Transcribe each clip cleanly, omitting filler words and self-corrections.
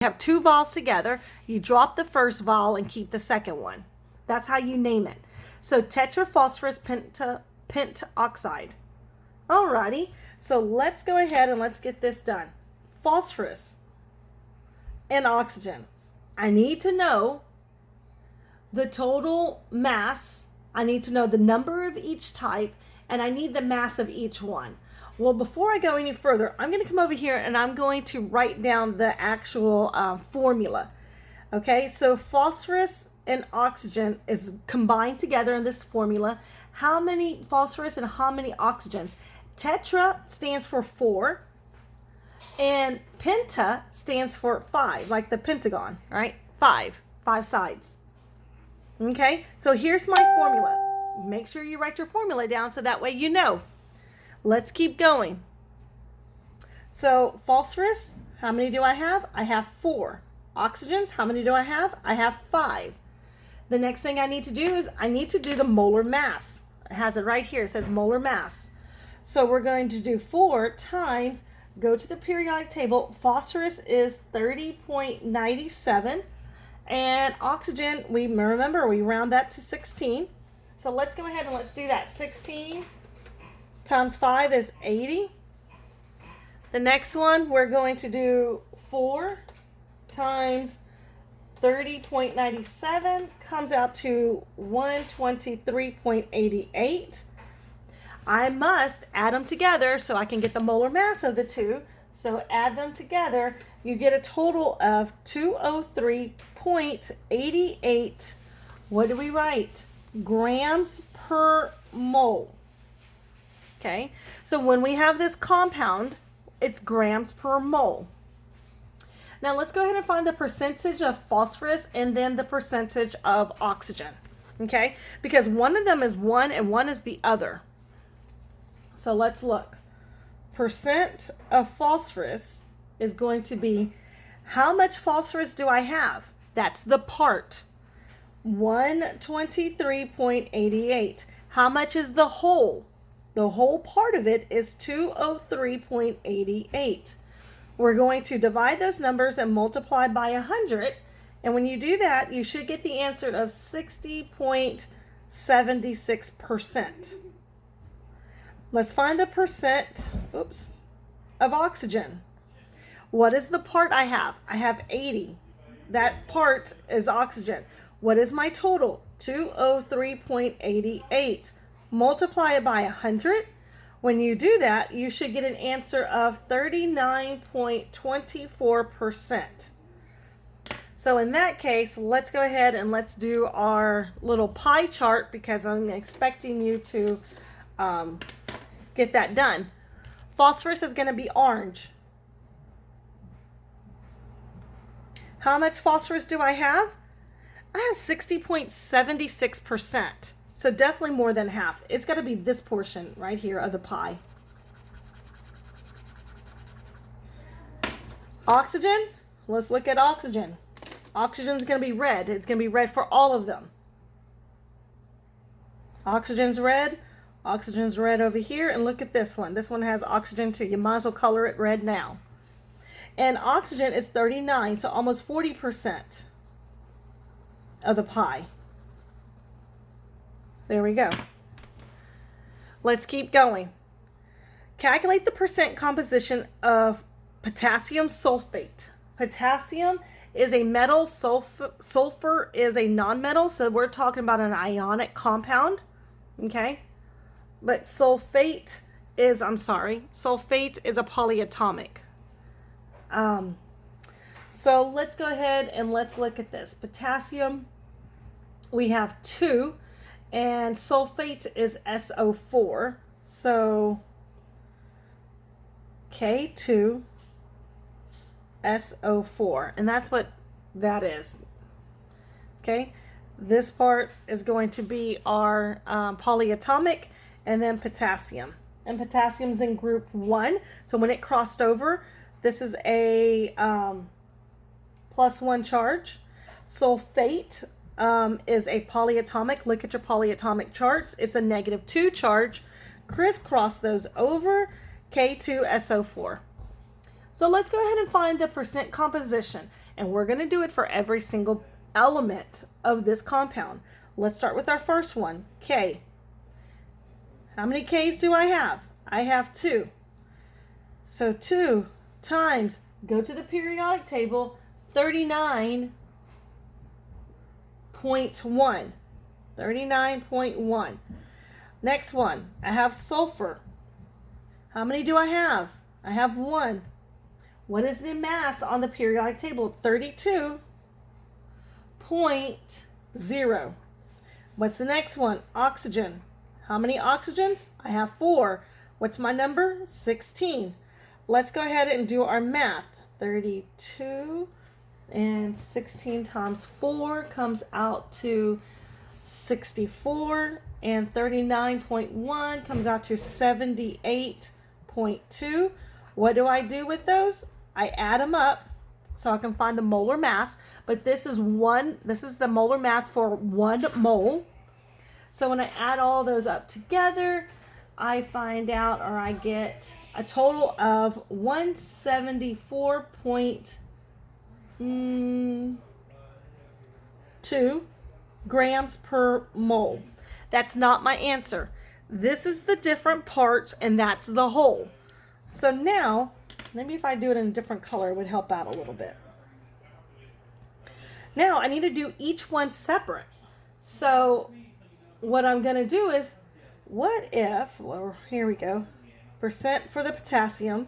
You have two vols together. You drop the first vol and keep the second one. That's how you name it. So tetraphosphorus pentoxide. Alrighty, so let's go ahead and let's get this done. Phosphorus and oxygen. I need to know the total mass. I need to know the number of each type, and I need the mass of each one. Well, before I go any further, I'm going to come over here and I'm going to write down the actual formula. Okay, so phosphorus and oxygen is combined together in this formula. How many phosphorus and how many oxygens? Tetra stands for 4, and penta stands for 5, like the pentagon, right? 5 sides. Okay, so here's my formula. Make sure you write your formula down so that way you know. Let's keep going. So phosphorus, how many do I have? I have 4. Oxygens, how many do I have? I have 5. The next thing I need to do is I need to do the molar mass. It has it right here. It says molar mass. So we're going to do 4 times, go to the periodic table. Phosphorus is 30.97. And oxygen, we remember we round that to 16. So let's go ahead and let's do that. 16 times 5 is 80. The next one, we're going to do 4 times 30.97 comes out to 123.88. I must add them together so I can get the molar mass of the two. So add them together, you get a total of 203.88. What do we write? Grams per mole. Okay, so when we have this compound, it's grams per mole. Now let's go ahead and find the percentage of phosphorus and then the percentage of oxygen. Okay, because one of them is one and one is the other. So let's look. Percent of phosphorus is going to be, how much phosphorus do I have? That's the part. 123.88. How much is the whole? The whole part of it is 203.88. We're going to divide those numbers and multiply by 100. And when you do that, you should get the answer of 60.76%. Let's find the percent, of oxygen. What is the part I have? I have 80. That part is oxygen. What is my total? 203.88. Multiply it by 100. When you do that, you should get an answer of 39.24%. So in that case, let's go ahead and let's do our little pie chart because I'm expecting you to get that done. Phosphorus is going to be orange. How much phosphorus do I have? I have 60.76%. So definitely more than half. It's got to be this portion right here of the pie. Oxygen. Let's look at oxygen. Oxygen is going to be red. It's going to be red for all of them. Oxygen's red. Oxygen's red over here. And look at this one. This one has oxygen too. You might as well color it red now. And oxygen is 39, so almost 40% of the pie. There we go. Let's keep going. Calculate the percent composition of potassium sulfate. Potassium is a metal, sulfur is a nonmetal, so we're talking about an ionic compound, okay? But sulfate is a polyatomic. So let's go ahead and let's look at this. Potassium, we have 2, and sulfate is SO4. So K2SO4, and that's what that is. Okay, this part is going to be our polyatomic, and then potassium. And potassium is in group 1. So when it crossed over, this is a +1 charge. Sulfate is a polyatomic. Look at your polyatomic charts. It's a -2 charge. Crisscross those over. K2SO4. So let's go ahead and find the percent composition. and we're going to do it for every single element of this compound. Let's start with our first one, K. How many K's do I have? I have 2. So 2 times, go to the periodic table, 39.1. 39.1. Next one, I have sulfur. How many do I have? I have 1. What is the mass on the periodic table? 32.0. What's the next one? Oxygen. How many oxygens? I have 4. What's my number? 16. Let's go ahead and do our math. 32 and 16 times 4 comes out to 64, and 39.1 comes out to 78.2. What do I do with those? I add them up so I can find the molar mass, but this is the molar mass for 1 mole. So when I add all those up together, I find out, or I get a total of 174.2 grams per mole. That's not my answer. This is the different parts, and that's the whole. So now, maybe if I do it in a different color, it would help out a little bit. Now I need to do each one separate. So what I'm going to do is, what if, well, here we go, percent for the potassium,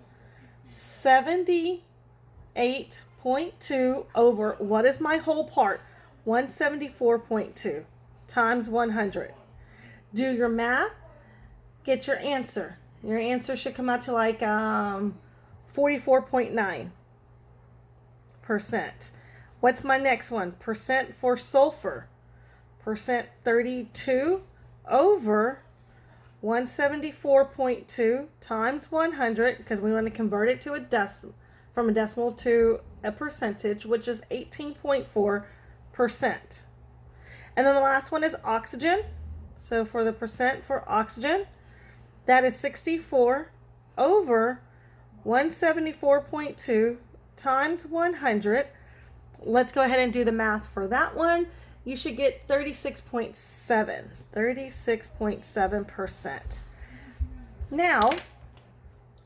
78.2 over, what is my whole part? 174.2 times 100. Do your math, get your answer. Your answer should come out to like 44.9%. What's my next one? Percent for sulfur. Percent 32 over 174.2 times 100, because we want to convert it to from a decimal to a percentage, which is 18.4%. And then the last one is oxygen. So for the percent for oxygen, that is 64 over 174.2 times 100. Let's go ahead and do the math for that one. You should get 36.7%. Now,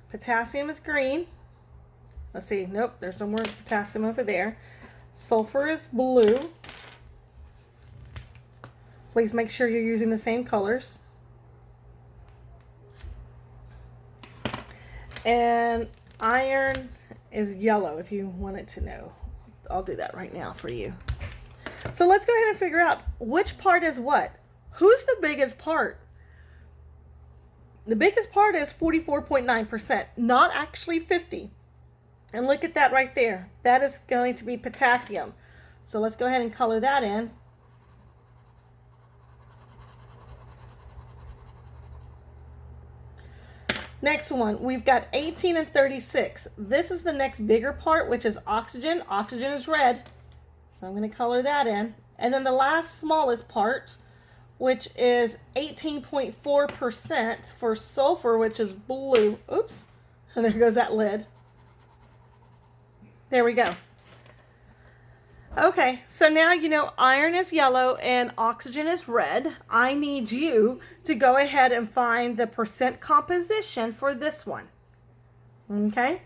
potassium is green. Let's see. Nope, there's no more potassium over there. Sulfur is blue. Please make sure you're using the same colors. And iron is yellow, if you wanted to know. I'll do that right now for you. So let's go ahead and figure out which part is what. Who's the biggest part? The biggest part is 44.9%, not actually 50. And look at that right there. That is going to be potassium. So let's go ahead and color that in. Next one, we've got 18 and 36. This is the next bigger part, which is oxygen. Oxygen is red, so I'm going to color that in. And then the last smallest part, which is 18.4% for sulfur, which is blue. Oops, and there goes that lid. There we go. Okay, so now you know iron is yellow and oxygen is red. I need you to go ahead and find the percent composition for this one. Okay?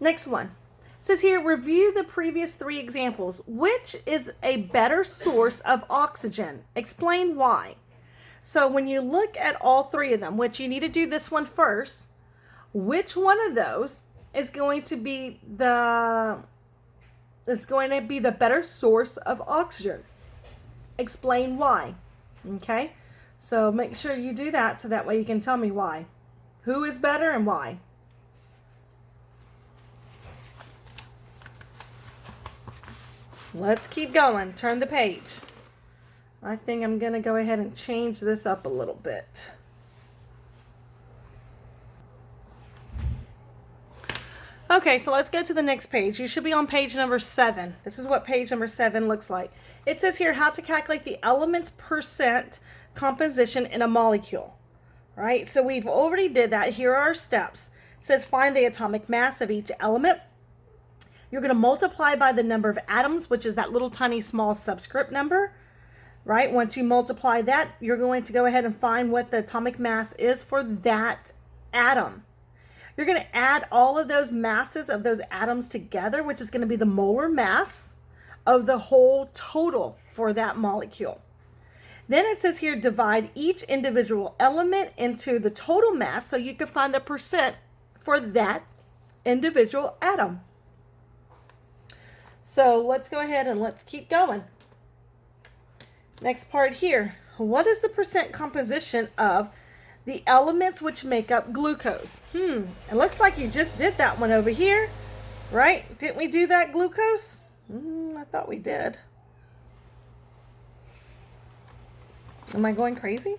Next one. It says here, review the previous 3 examples. Which is a better source of oxygen? Explain why. So when you look at all 3 of them, which you need to do this one first, which one of those is going to be the better source of oxygen? Explain why. Okay? So make sure you do that so that way you can tell me why. Who is better and why? Let's keep going. Turn the page. I think I'm going to go ahead and change this up a little bit. Okay, so let's go to the next page. You should be on page number 7. This is what page number 7 looks like. It says here how to calculate the element's percent composition in a molecule. Right? So we've already did that. Here are our steps. It says find the atomic mass of each element. You're going to multiply by the number of atoms, which is that little tiny small subscript number, right? Once you multiply that, you're going to go ahead and find what the atomic mass is for that atom. You're going to add all of those masses of those atoms together, which is going to be the molar mass of the whole total for that molecule. Then it says here, divide each individual element into the total mass so you can find the percent for that individual atom. So let's go ahead and let's keep going. Next part here. What is the percent composition of the elements which make up glucose? It looks like you just did that one over here, right? Didn't we do that glucose? I thought we did. Am I going crazy?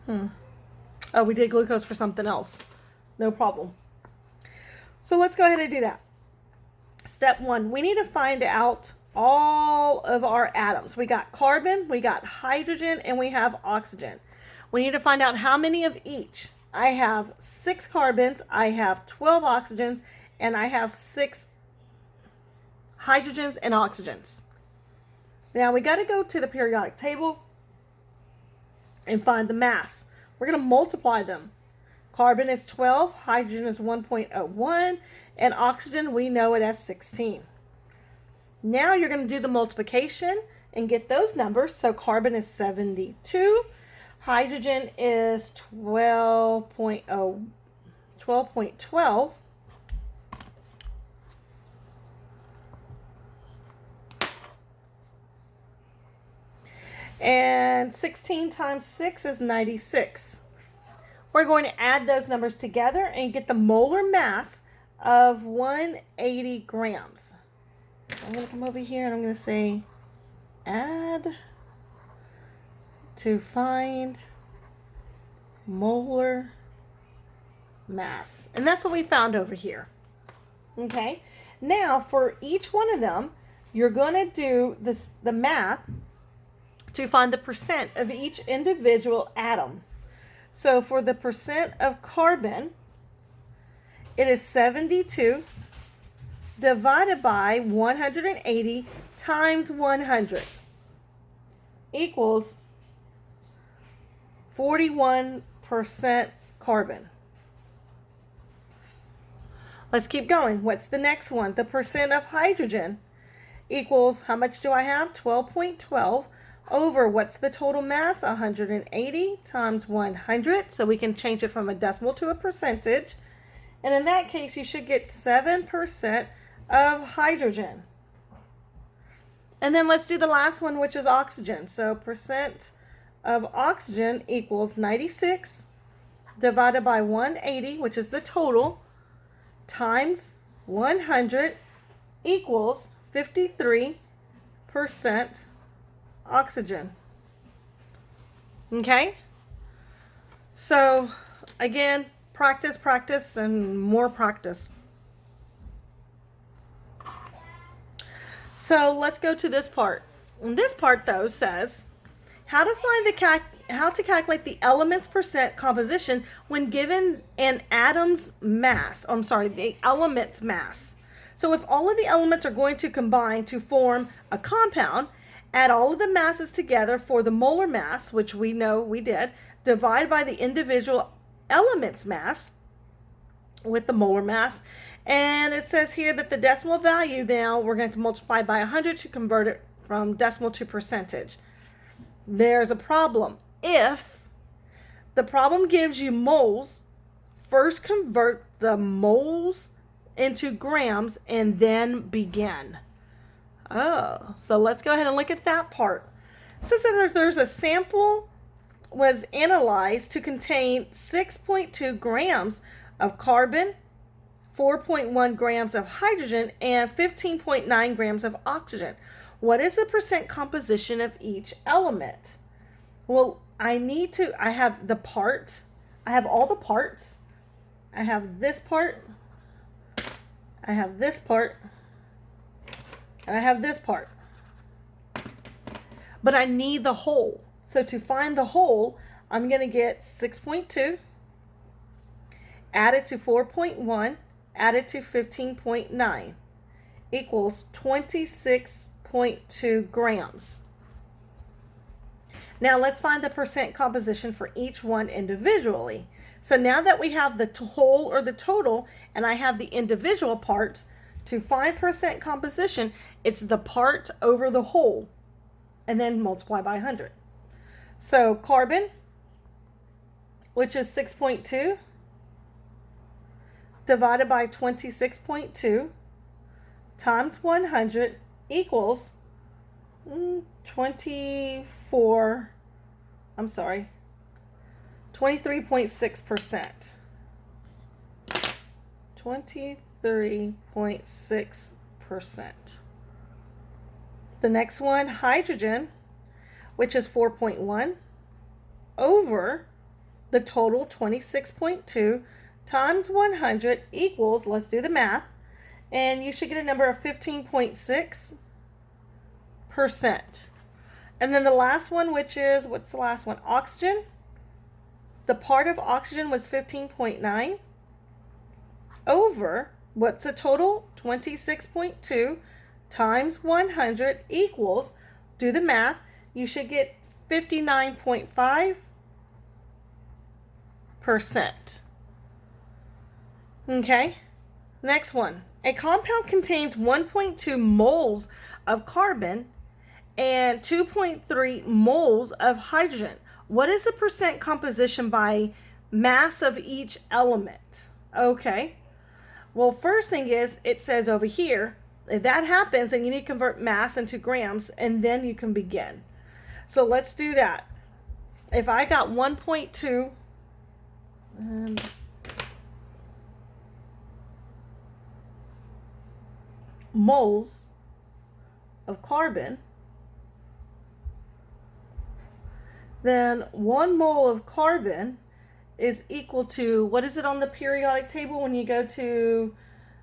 Oh, we did glucose for something else. No problem. So let's go ahead and do that. Step 1, we need to find out all of our atoms. We got carbon, we got hydrogen, and we have oxygen. We need to find out how many of each. I have 6 carbons, I have 12 oxygens, and I have 6 hydrogens and oxygens. Now we got to go to the periodic table and find the mass. We're going to multiply them. Carbon is 12, hydrogen is 1.01, and oxygen, we know it as 16. Now you're going to do the multiplication and get those numbers. So carbon is 72, hydrogen is 12.12, and 16 times 6 is 96. We're going to add those numbers together and get the molar mass of 180 grams. So I'm going to come over here and I'm going to say add to find molar mass. And that's what we found over here. Okay. Now for each one of them, you're going to do the math to find the percent of each individual atom. So for the percent of carbon, it is 72 divided by 180 times 100 equals 41% carbon. Let's keep going. What's the next one? The percent of hydrogen equals, how much do I have? 12.12 over, what's the total mass? 180 times 100. So we can change it from a decimal to a percentage. And in that case, you should get 7% of hydrogen. And then let's do the last one, which is oxygen. So percent of oxygen equals 96 divided by 180, which is the total, times 100 equals 53% oxygen. Okay? So, again, practice, practice, and more practice. So, let's go to this part. And this part, though, says how to find how to calculate the element's percent composition when given an atom's mass. The element's mass. So if all of the elements are going to combine to form a compound, add all of the masses together for the molar mass, which we know we did, divide by the individual element's mass with the molar mass. And it says here that the decimal value, now we're going to multiply by 100 to convert it from decimal to percentage. There's a problem. If the problem gives you moles, first convert the moles into grams and then begin. Oh, so let's go ahead and look at that part. It says that there's a sample was analyzed to contain 6.2 grams of carbon, 4.1 grams of hydrogen, and 15.9 grams of oxygen. What is the percent composition of each element? Well, I have the part. I have all the parts. I have this part. I have this part. And I have this part. But I need the whole. So to find the whole, I'm going to get 6.2, add it to 4.1, added to 15.9 equals 26.2 grams. Now let's find the percent composition for each one individually. So now that we have the whole or the total and I have the individual parts, to find percent composition, it's the part over the whole and then multiply by 100. So carbon, which is 6.2, divided by 26.2 times 100 equals 23.6%. 23.6%. The next one, hydrogen, which is 4.1 over the total 26.2 times 100 equals, let's do the math, and you should get a number of 15.6%. And then the last one, which is, what's the last one? Oxygen. The part of oxygen was 15.9 over, what's the total? 26.2 times 100 equals, do the math, you should get 59.5%. Okay, next one. A compound contains 1.2 moles of carbon and 2.3 moles of hydrogen. What is the percent composition by mass of each element? Okay, well, first thing is, it says over here, if that happens, then you need to convert mass into grams, and then you can begin. So let's do that. If I got 1.2 moles of carbon, then 1 mole of carbon is equal to, what is it on the periodic table when you go to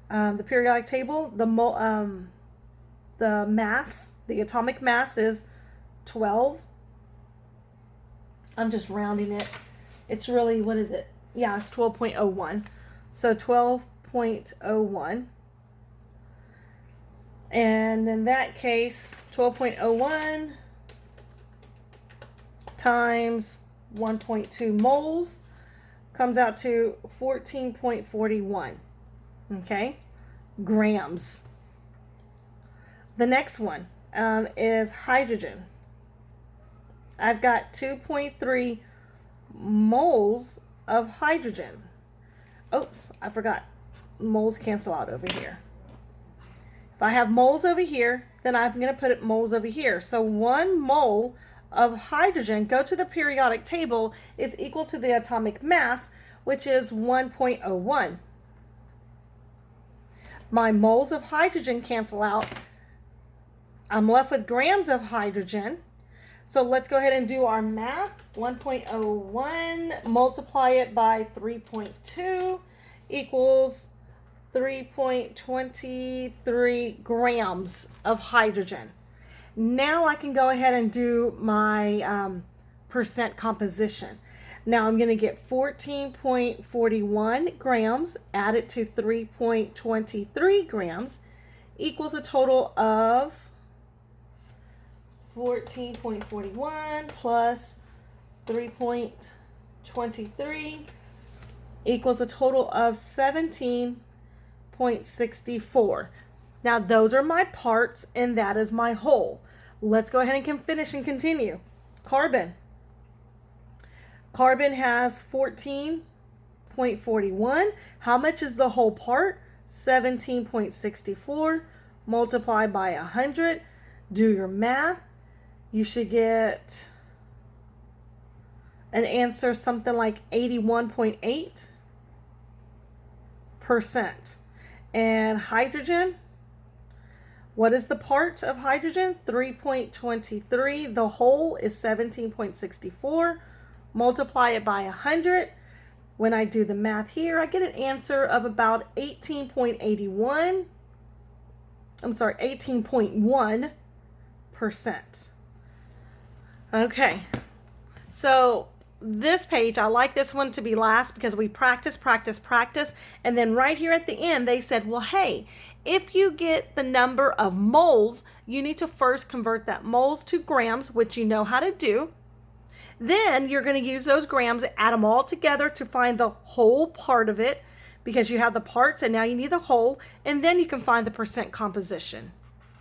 the periodic table? The mass, the atomic mass is 12. I'm just rounding it. It's really, what is it? Yeah, it's 12.01. So 12.01. And in that case, 12.01 times 1.2 moles comes out to 14.41. Okay, grams. The next one is hydrogen. I've got 2.3 moles of hydrogen. Oops, I forgot. Moles cancel out over here. If I have moles over here, then I'm going to put moles over here. So 1 mole of hydrogen, go to the periodic table, is equal to the atomic mass, which is 1.01. My moles of hydrogen cancel out. I'm left with grams of hydrogen. So let's go ahead and do our math. 1.01, multiply it by 3.2 equals 3.23 grams of hydrogen. Now I can go ahead and do my percent composition. Now I'm going to get 14.41 grams added to 3.23 grams equals a total of 14.41 plus 3.23 equals a total of 17.64. Now those are my parts and that is my whole. Let's go ahead and finish and continue. Carbon. Carbon has 14.41. How much is the whole part? 17.64. Multiply by 100. Do your math. You should get an answer something like 81.8%. And hydrogen, what is the part of hydrogen? 3.23. The whole is 17.64. Multiply it by 100. When I do the math here, I get an answer of about 18.81. I'm sorry, 18.1%. Okay, so this page, I like this one to be last because we practice, practice, practice. And then right here at the end, they said, well, hey, if you get the number of moles, you need to first convert that moles to grams, which you know how to do. Then you're going to use those grams, add them all together to find the whole part of it, because you have the parts and now you need the whole, and then you can find the percent composition.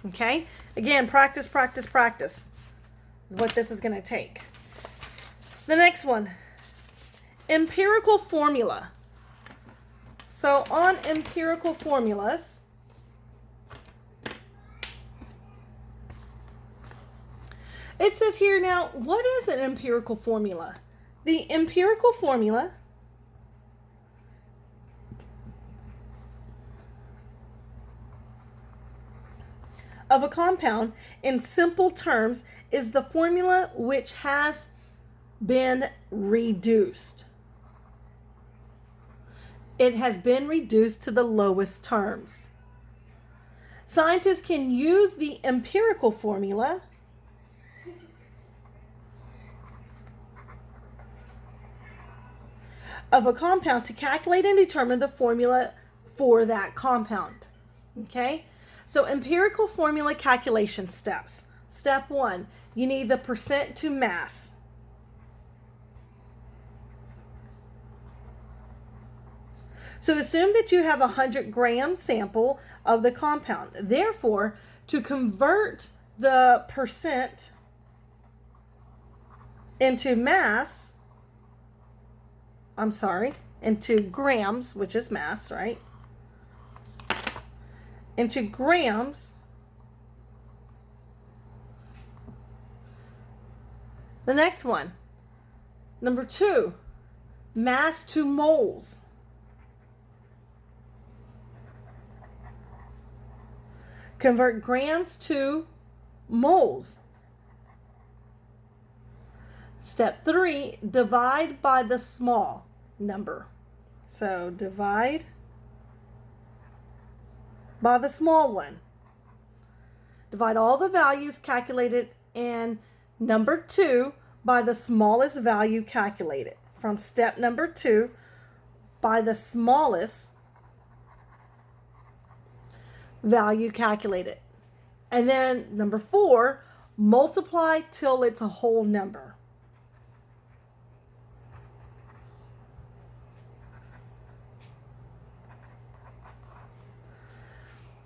Okay? Again, practice, practice, practice is what this is going to take. The next one, empirical formula. So on empirical formulas, it says here now, what is an empirical formula? The empirical formula of a compound in simple terms is the formula which has been reduced. It has been reduced to the lowest terms. Scientists can use the empirical formula of a compound to calculate and determine the formula for that compound. Okay? So empirical formula calculation steps. Step 1, you need the percent to mass. So assume that you have a 100-gram sample of the compound. Therefore, to convert the percent into mass, into grams, which is mass, right? Into grams, the next one, number 2, mass to moles. Convert grams to moles. Step 3, divide by the small number. So divide by the small one. Divide all the values calculated in number 2 by the smallest value calculated. From step number 2, by the smallest value calculated. And then number 4, multiply till it's a whole number.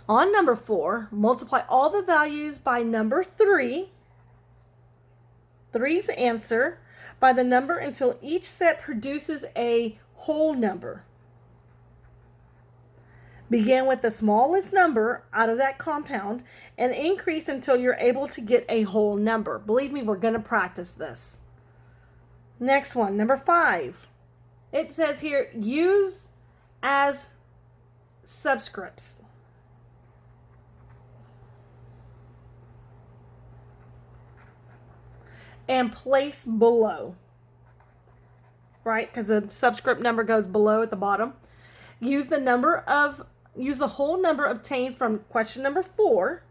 On number 4, multiply all the values by number 3, 3's answer, by the number until each set produces a whole number. Begin with the smallest number out of that compound and increase until you're able to get a whole number. Believe me, we're going to practice this. Next one, number 5. It says here, use as subscripts. And place below. Right? Because the subscript number goes below at the bottom. Use the whole number obtained from question number 4,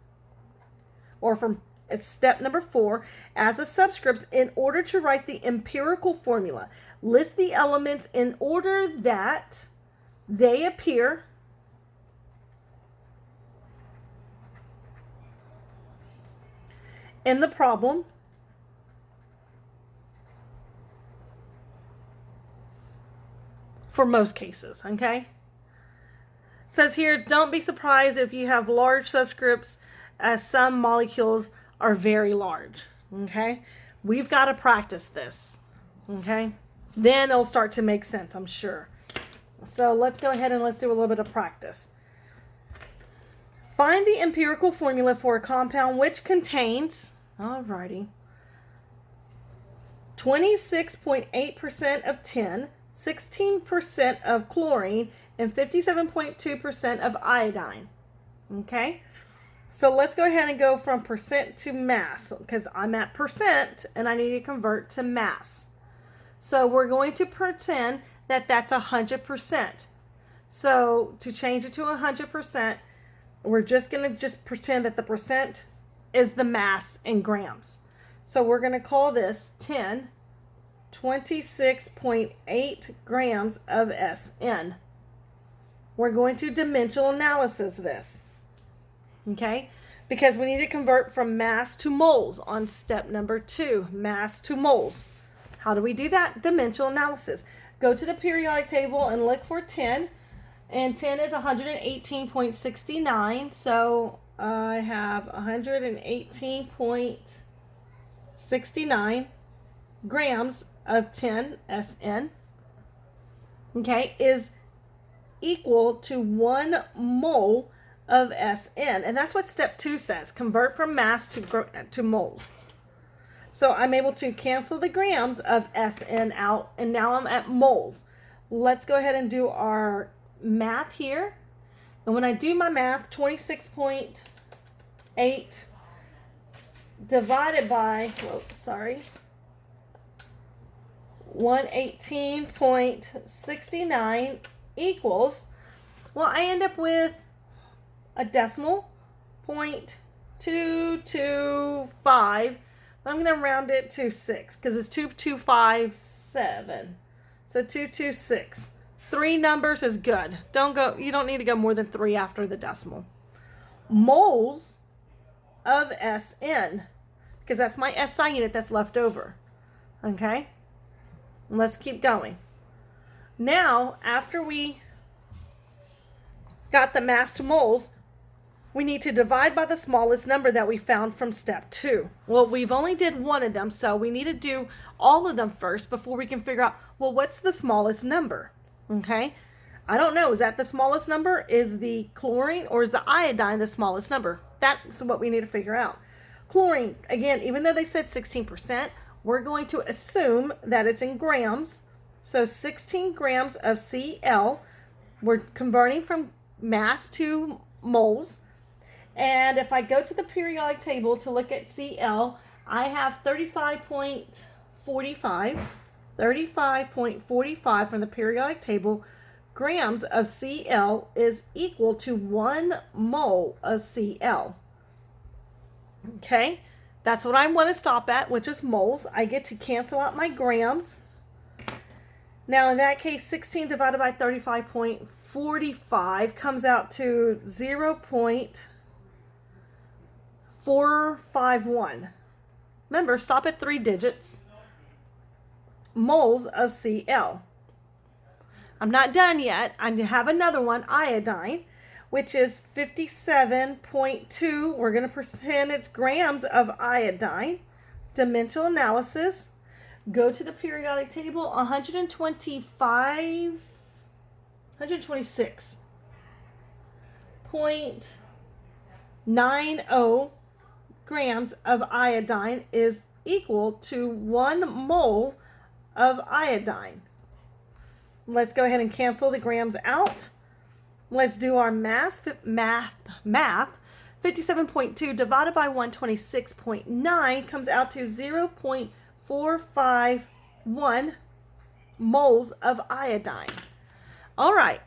or from step number 4, as a subscripts in order to write the empirical formula. List the elements in order that they appear in the problem. For most cases, okay? It says here, don't be surprised if you have large subscripts, as some molecules are very large, okay? We've got to practice this, okay? Then it'll start to make sense, I'm sure. So let's go ahead and let's do a little bit of practice. Find the empirical formula for a compound which contains, alrighty, 26.8% of tin, 16% of chlorine, and 57.2% of iodine. Okay? So let's go ahead and go from percent to mass, because I'm at percent and I need to convert to mass. So we're going to pretend that that's 100%. So to change it to 100%, we're just going to pretend that the percent is the mass in grams. So we're going to call this 10 26.8 grams of SN. We're going to dimensional analysis this, okay? Because we need to convert from mass to moles on step number 2, mass to moles. How do we do that? Dimensional analysis. Go to the periodic table and look for 10, and 10 is 118.69, so I have 118.69 grams of 10 SN, okay, is equal to 1 mole of SN. And that's what step 2 says. Convert from mass to moles. So I'm able to cancel the grams of SN out, and now I'm at moles. Let's go ahead and do our math here. And when I do my math, 26.8 divided by, 118.69 equals, well, I end up with a decimal, 0.225. I'm going to round it to 6 because it's 2257. So 226. 3 numbers is good. You don't need to go more than 3 after the decimal. Moles of SN, because that's my SI unit that's left over. Okay? Let's keep going. Now, after we got the mass to moles, we need to divide by the smallest number that we found from step 2. Well, we've only did one of them, so we need to do all of them first before we can figure out, well, what's the smallest number? Okay? I don't know. Is that the smallest number? Is the chlorine or is the iodine the smallest number? That's what we need to figure out. Chlorine, again, even though they said 16%, we're going to assume that it's in grams. So 16 grams of Cl, we're converting from mass to moles. And if I go to the periodic table to look at Cl, I have 35.45 from the periodic table grams of Cl is equal to 1 mole of Cl. Okay, that's what I want to stop at, which is moles. I get to cancel out my grams. Now, in that case, 16 divided by 35.45 comes out to 0.451. Remember, stop at 3 digits. Moles of Cl. I'm not done yet. I have another one, iodine, which is 57.2. We're going to pretend it's grams of iodine. Dimensional analysis. Go to the periodic table, 126.90 grams of iodine is equal to 1 mole of iodine. Let's go ahead and cancel the grams out. Let's do our math. 57.2 divided by 126.9 comes out to 0.451 moles of iodine. All right.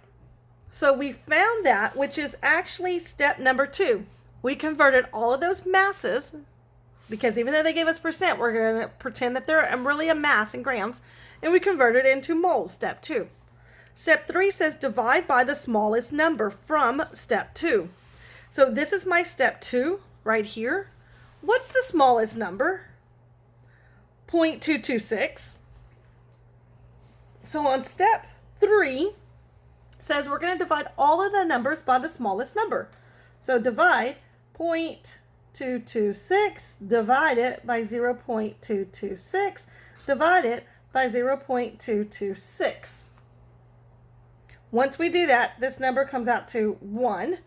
So we found that, which is actually step number 2. We converted all of those masses, because even though they gave us percent, we're going to pretend that they're really a mass in grams, and we converted it into moles, step 2. Step 3 says divide by the smallest number from step 2. So this is my step 2 right here. What's the smallest number? 0.226. So on step 3, says we're going to divide all of the numbers by the smallest number. So divide 0.226, divide it by 0.226, divide it by 0.226. Once we do that, this number comes out to 1.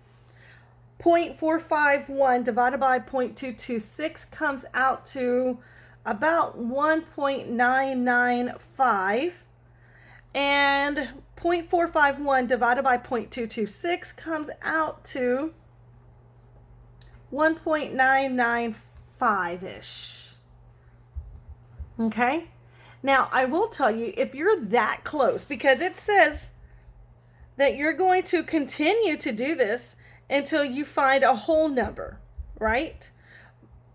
0.451 divided by 0.226 comes out to about 1.995. And 0.451 divided by 0.226 comes out to 1.995-ish. Okay? Now, I will tell you, if you're that close, because it says that you're going to continue to do this until you find a whole number, right?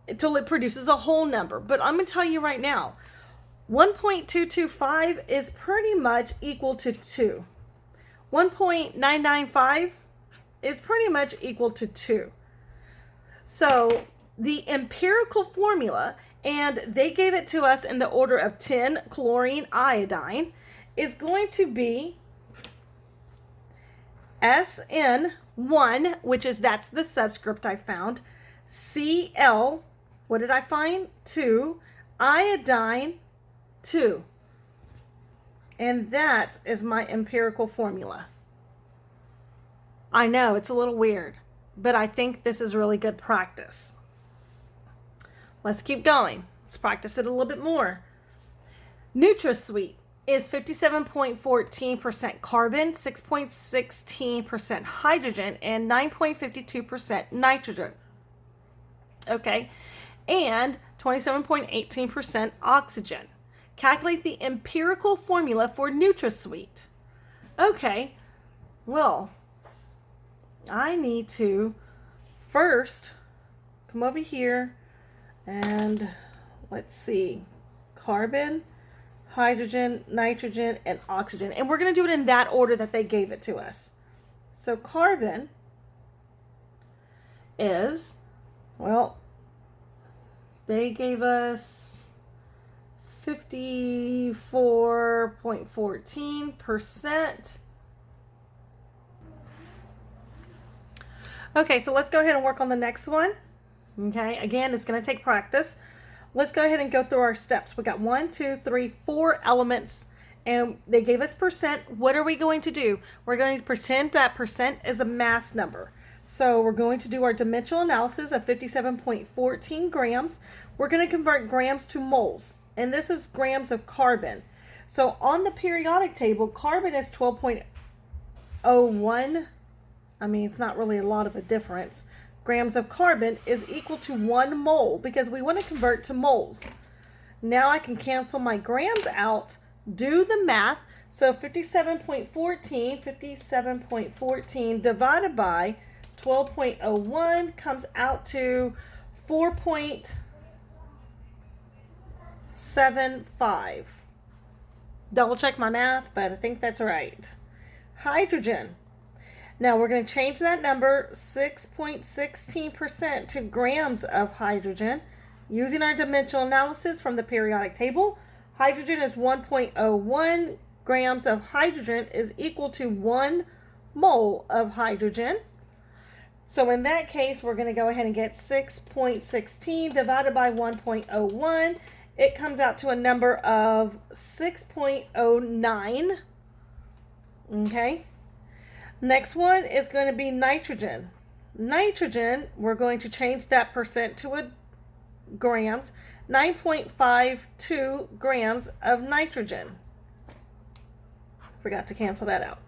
Until it produces a whole number. But I'm going to tell you right now, 1.225 is pretty much equal to 2. 1.995 is pretty much equal to 2. So the empirical formula, and they gave it to us in the order of 10 chlorine iodine, is going to be SN1, which is, that's the subscript I found, Cl, what did I find? 2, iodine 2. And that is my empirical formula. I know it's a little weird, but I think this is really good practice. Let's keep going. Let's practice it a little bit more. NutraSweet is 57.14% carbon, 6.16% hydrogen, and 9.52% nitrogen. Okay, and 27.18% oxygen. Calculate the empirical formula for NutraSweet. Okay, well, I need to first come over here and let's see, carbon, hydrogen, nitrogen, and oxygen. And we're going to do it in that order that they gave it to us. So carbon is, well, they gave us 54.14%. Okay, so let's go ahead and work on the next one. Okay, again, it's going to take practice. Let's go ahead and go through our steps. We got 1, 2, 3, 4 elements, and they gave us percent. What are we going to do? We're going to pretend that percent is a mass number. So we're going to do our dimensional analysis of 57.14 grams. We're going to convert grams to moles, and this is grams of carbon. So on the periodic table, carbon is 12.01. I mean, it's not really a lot of a difference. Grams of carbon is equal to 1 mole because we want to convert to moles. Now I can cancel my grams out, do the math. So 57.14 divided by 12.01 comes out to 4.75. Double check my math, but I think that's right. Hydrogen. Now we're going to change that number, 6.16%, to grams of hydrogen. Using our dimensional analysis from the periodic table, hydrogen is 1.01 grams of hydrogen is equal to 1 mole of hydrogen. So in that case, we're going to go ahead and get 6.16 divided by 1.01. It comes out to a number of 6.09. Okay. Next one is going to be nitrogen. Nitrogen, we're going to change that percent to a grams, 9.52 grams of nitrogen. Forgot to cancel that out.